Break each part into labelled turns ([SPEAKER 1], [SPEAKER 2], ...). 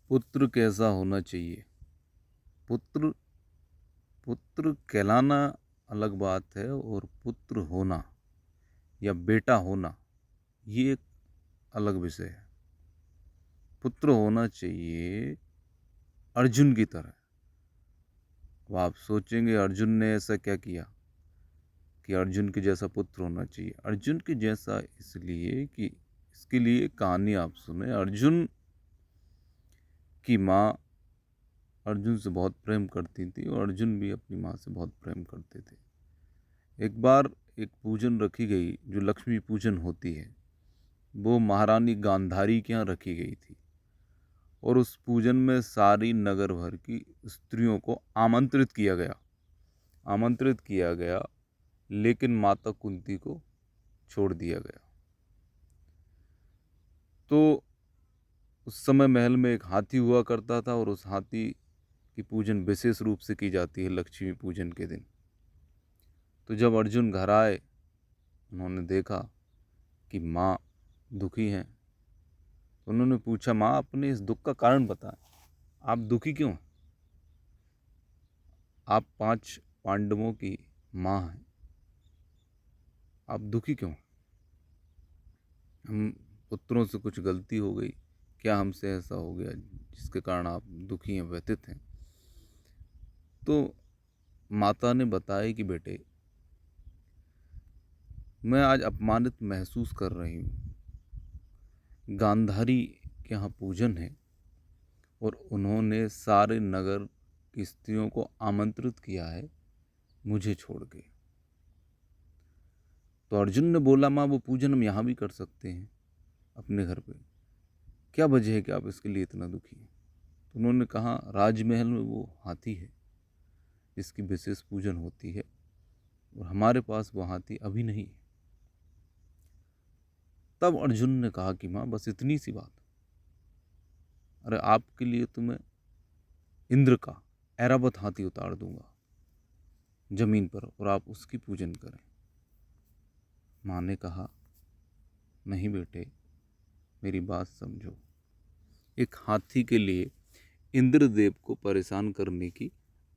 [SPEAKER 1] पुत्र कैसा होना चाहिए? पुत्र पुत्र कहलाना अलग बात है और पुत्र होना या बेटा होना ये एक अलग विषय है। पुत्र होना चाहिए अर्जुन की तरह। अब आप सोचेंगे अर्जुन ने ऐसा क्या किया कि अर्जुन के जैसा पुत्र होना चाहिए। अर्जुन के जैसा इसलिए कि इसके लिए कहानी आप सुने। अर्जुन की माँ अर्जुन से बहुत प्रेम करती थी और अर्जुन भी अपनी माँ से बहुत प्रेम करते थे। एक बार एक पूजन रखी गई जो लक्ष्मी पूजन होती है, वो महारानी गांधारी के यहाँ रखी गई थी और उस पूजन में सारी नगर भर की स्त्रियों को आमंत्रित किया गया, लेकिन माता कुंती को छोड़ दिया गया। तो उस समय महल में एक हाथी हुआ करता था और उस हाथी की पूजन विशेष रूप से की जाती है लक्ष्मी पूजन के दिन। तो जब अर्जुन घर आए, उन्होंने देखा कि माँ दुखी हैं। तो उन्होंने पूछा, माँ अपने इस दुख का कारण बताएं, आप दुखी क्यों हैं? आप 5 पांडवों की माँ हैं, आप दुखी क्यों हैं? हम पुत्रों से कुछ गलती हो गई क्या, हमसे ऐसा हो गया जिसके कारण आप दुखी हैं, व्यथित हैं? तो माता ने बताया कि बेटे, मैं आज अपमानित महसूस कर रही हूँ। गांधारी के यहाँ पूजन है और उन्होंने सारे नगर की स्त्रियों को आमंत्रित किया है मुझे छोड़ के। तो अर्जुन ने बोला, माँ वो पूजन हम यहाँ भी कर सकते हैं अपने घर पे, क्या वजह है कि आप इसके लिए इतना दुखी हैं? तो उन्होंने कहा, राजमहल में वो हाथी है जिसकी विशेष पूजन होती है और हमारे पास वो हाथी अभी नहीं है। तब अर्जुन ने कहा कि माँ बस इतनी सी बात, अरे आपके लिए तो मैं इंद्र का ऐरावत हाथी उतार दूंगा जमीन पर और आप उसकी पूजन करें। माँ ने कहा, नहीं बेटे, मेरी बात समझो। एक हाथी के लिए इंद्रदेव को परेशान करने की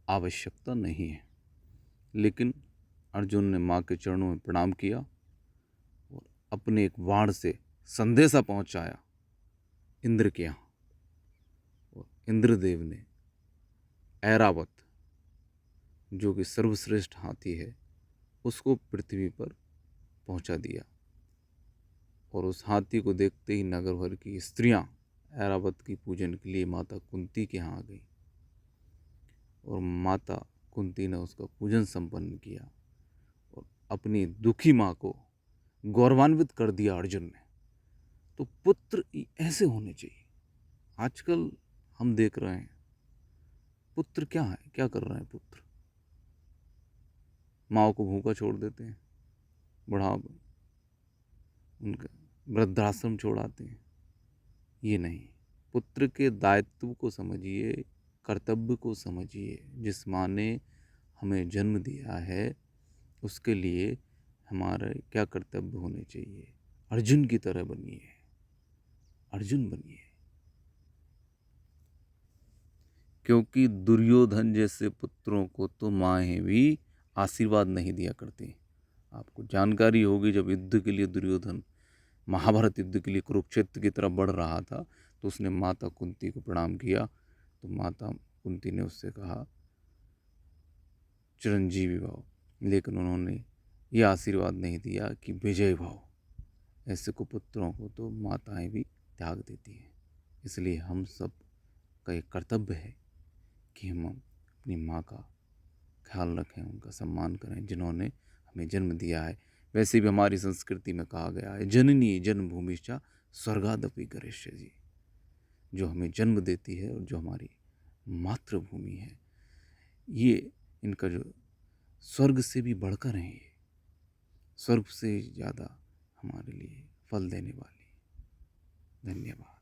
[SPEAKER 1] आवश्यकता नहीं है। लेकिन अर्जुन ने माँ के चरणों में प्रणाम किया और अपने एक बाण से संदेशा पहुंचाया इंद्र के यहाँ, और इंद्रदेव ने ऐरावत, जो कि सर्वश्रेष्ठ हाथी है, उसको पृथ्वी पर पहुंचा दिया। और उस हाथी को देखते ही नगर भर की स्त्रियां ऐरावत की पूजन के लिए माता कुंती के यहाँ आ गई और माता कुंती ने उसका पूजन संपन्न किया और अपनी दुखी माँ को गौरवान्वित कर दिया अर्जुन ने। तो पुत्र ऐसे होने चाहिए। आजकल हम देख रहे हैं पुत्र क्या है, क्या कर रहे हैं पुत्र? माँ को भूखा छोड़ देते हैं, बुढ़ापा, उनका वृद्धाश्रम छोड़ाते हैं। ये नहीं, पुत्र के दायित्व को समझिए, कर्तव्य को समझिए। जिस माँ ने हमें जन्म दिया है उसके लिए हमारे क्या कर्तव्य होने चाहिए। अर्जुन की तरह बनिए, अर्जुन बनिए। क्योंकि दुर्योधन जैसे पुत्रों को तो माएँ भी आशीर्वाद नहीं दिया करती। आपको जानकारी होगी, जब युद्ध के लिए दुर्योधन महाभारत युद्ध के लिए कुरुक्षेत्र की तरफ बढ़ रहा था तो उसने माता कुंती को प्रणाम किया। तो माता कुंती ने उससे कहा चिरंजीवी भव, लेकिन उन्होंने ये आशीर्वाद नहीं दिया कि विजय भव। ऐसे कुपुत्रों को तो माताएं भी त्याग देती हैं। इसलिए हम सब का एक कर्तव्य है कि हम अपनी माँ का ख्याल रखें, उनका सम्मान करें जिन्होंने हमें जन्म दिया है। वैसे भी हमारी संस्कृति में कहा गया है, जननी जन्मभूमिश्च स्वर्गादपि गरीयसी। जो हमें जन्म देती है और जो हमारी मातृभूमि है, ये इनका जो स्वर्ग से भी बढ़कर है, ये स्वर्ग से ज़्यादा हमारे लिए फल देने वाली। धन्यवाद।